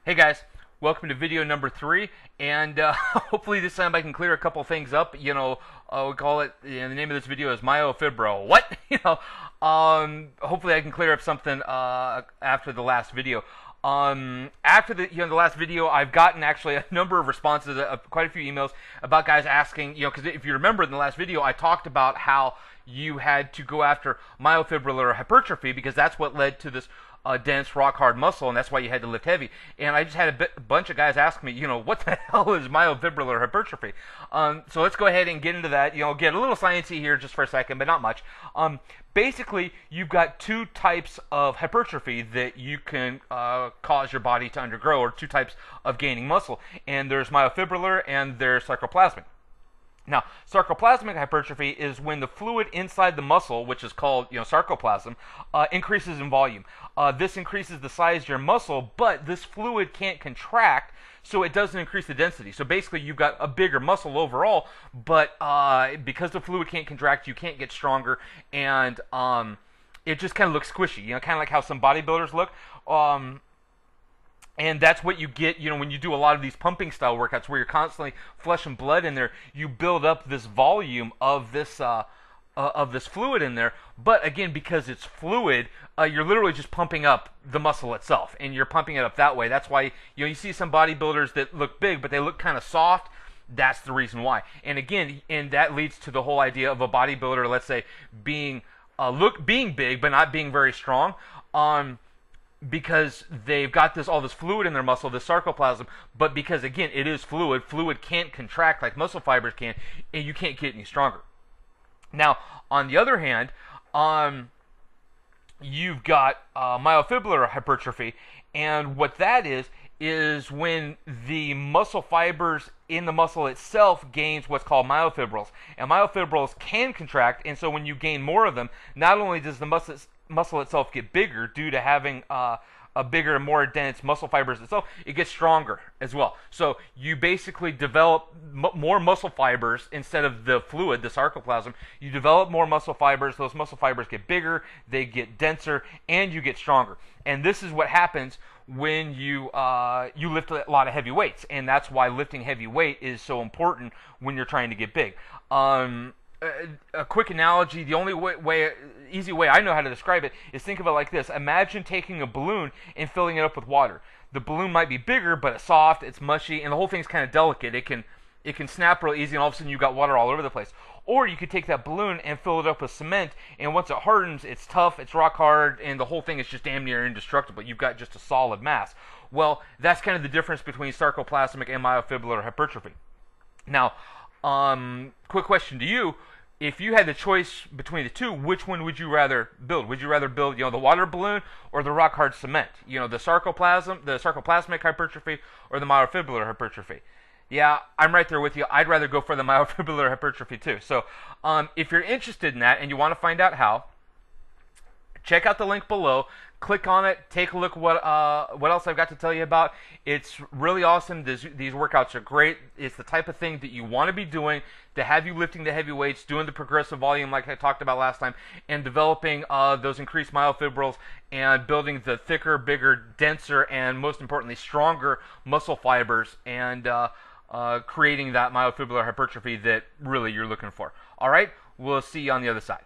Hey guys, welcome to video number 3, and hopefully this time I can clear a couple things up. We call it, the name of this video is Myofibra-what? Hopefully I can clear up something after the last video. After the last video, I've gotten actually a number of responses, quite a few emails about guys asking, because if you remember in the last video, I talked about how you had to go after myofibrillar hypertrophy because that's what led to this dense, rock-hard muscle, and that's why you had to lift heavy. And I just had a bunch of guys ask me, what the hell is myofibrillar hypertrophy? So let's go ahead and get into that. Get a little sciencey here just for a second, but not much. Basically, you've got two types of hypertrophy that you can cause your body to undergo, or two types of gaining muscle. And there's myofibrillar and there's sarcoplasmic. Now, sarcoplasmic hypertrophy is when the fluid inside the muscle, which is called sarcoplasm, increases in volume. This increases the size of your muscle, but this fluid can't contract, so it doesn't increase the density. So basically, you've got a bigger muscle overall, but because the fluid can't contract, you can't get stronger, and it just kind of looks squishy. Kind of like how some bodybuilders look. And that's what you get, when you do a lot of these pumping style workouts where you're constantly flushing blood in there. You build up this volume of this fluid in there. But again, because it's fluid, you're literally just pumping up the muscle itself, and you're pumping it up that way. That's why you see some bodybuilders that look big, but they look kind of soft. That's the reason why. And again, that leads to the whole idea of a bodybuilder, let's say, being big but not being very strong. Because they've got all this fluid in their muscle, this sarcoplasm, but because, again, it is fluid can't contract like muscle fibers can, and you can't get any stronger. Now, on the other hand, you've got myofibrillar hypertrophy, and what that is when the muscle fibers in the muscle itself gains what's called myofibrils. And myofibrils can contract, and so when you gain more of them, not only does the muscle itself get bigger due to having a bigger and more dense muscle fibers itself, it gets stronger as well. So you basically develop more muscle fibers instead of the fluid, the sarcoplasm. You develop more muscle fibers. Those muscle fibers get bigger, they get denser, and you get stronger. And this is what happens when you lift a lot of heavy weights, and that's why lifting heavy weight is so important when you're trying to get big. A quick analogy, the only easy way I know how to describe it is think of it like this. Imagine taking a balloon and filling it up with water. The balloon might be bigger, but it's soft, it's mushy, and the whole thing's kind of delicate. It can snap real easy, and all of a sudden you've got water all over the place. Or you could take that balloon and fill it up with cement, and once it hardens, it's tough, it's rock hard, and the whole thing is just damn near indestructible. You've got just a solid mass. Well, that's kind of the difference between sarcoplasmic and myofibrillar hypertrophy. Now, quick question to you. If you had the choice between the two, which one would you rather build? Would you rather build, the water balloon or the rock hard cement? The sarcoplasmic hypertrophy or the myofibrillar hypertrophy? Yeah, I'm right there with you. I'd rather go for the myofibrillar hypertrophy too. So, if you're interested in that and you want to find out how, check out the link below. Click on it. Take a look what else I've got to tell you about. It's really awesome. These workouts are great. It's the type of thing that you want to be doing to have you lifting the heavy weights, doing the progressive volume like I talked about last time, and developing those increased myofibrils and building the thicker, bigger, denser, and most importantly, stronger muscle fibers, and creating that myofibrillar hypertrophy that really you're looking for. All right? We'll see you on the other side.